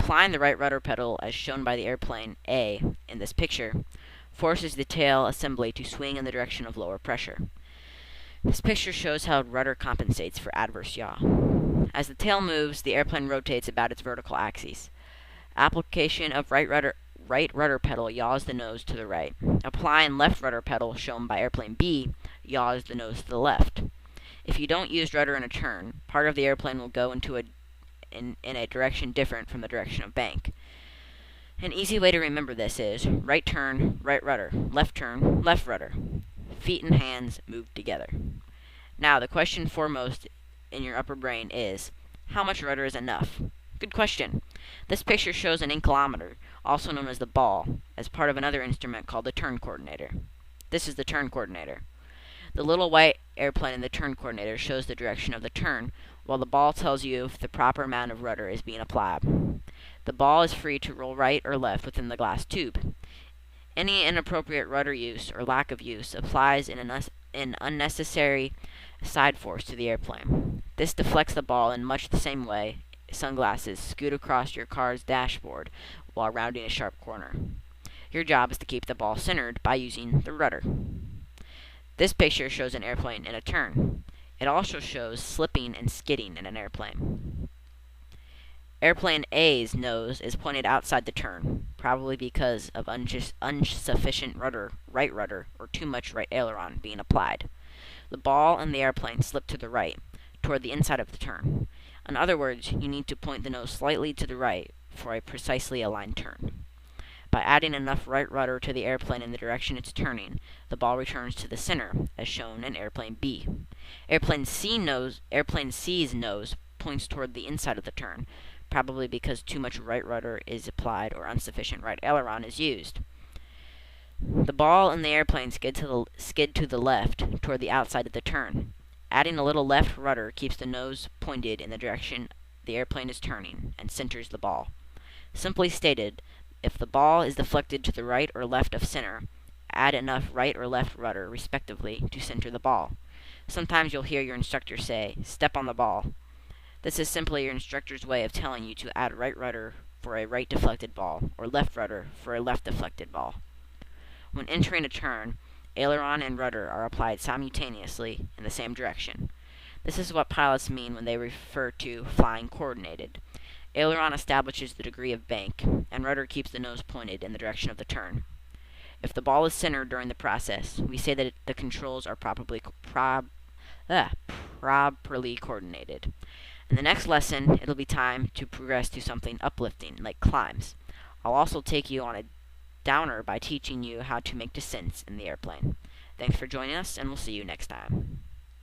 Applying the right rudder pedal, as shown by the airplane A in this picture, forces the tail assembly to swing in the direction of lower pressure. This picture shows how rudder compensates for adverse yaw. As the tail moves, the airplane rotates about its vertical axis. Application of right rudder pedal yaws the nose to the right. Applying left rudder pedal, shown by airplane B, yaws the nose to the left. If you don't use rudder in a turn, part of the airplane will go in a direction different from the direction of bank. An easy way to remember this is right turn, right rudder, left turn, left rudder. Feet and hands move together. Now, the question foremost in your upper brain is, how much rudder is enough? Good question. This picture shows an ankleometer, also known as the ball, as part of another instrument called the turn coordinator. This is the turn coordinator. The little white airplane in the turn coordinator shows the direction of the turn, while the ball tells you if the proper amount of rudder is being applied. The ball is free to roll right or left within the glass tube. Any inappropriate rudder use or lack of use applies an unnecessary side force to the airplane. This deflects the ball in much the same way sunglasses scoot across your car's dashboard while rounding a sharp corner. Your job is to keep the ball centered by using the rudder. This picture shows an airplane in a turn. It also shows slipping and skidding in an airplane. Airplane A's nose is pointed outside the turn, probably because of insufficient right rudder, or too much right aileron being applied. The ball and the airplane slip to the right, toward the inside of the turn. In other words, you need to point the nose slightly to the right for a precisely aligned turn. By adding enough right rudder to the airplane in the direction it's turning, the ball returns to the center, as shown in airplane B. Airplane C's nose points toward the inside of the turn, probably because too much right rudder is applied or insufficient right aileron is used. The ball and the airplane skid to the left, toward the outside of the turn. Adding a little left rudder keeps the nose pointed in the direction the airplane is turning, and centers the ball. Simply stated, if the ball is deflected to the right or left of center, add enough right or left rudder, respectively, to center the ball. Sometimes you'll hear your instructor say, "Step on the ball." This is simply your instructor's way of telling you to add right rudder for a right deflected ball, or left rudder for a left deflected ball. When entering a turn, aileron and rudder are applied simultaneously in the same direction. This is what pilots mean when they refer to flying coordinated. Aileron establishes the degree of bank, and rudder keeps the nose pointed in the direction of the turn. If the ball is centered during the process, we say that the controls are properly coordinated. In the next lesson, it'll be time to progress to something uplifting, like climbs. I'll also take you on a downer by teaching you how to make descents in the airplane. Thanks for joining us, and we'll see you next time.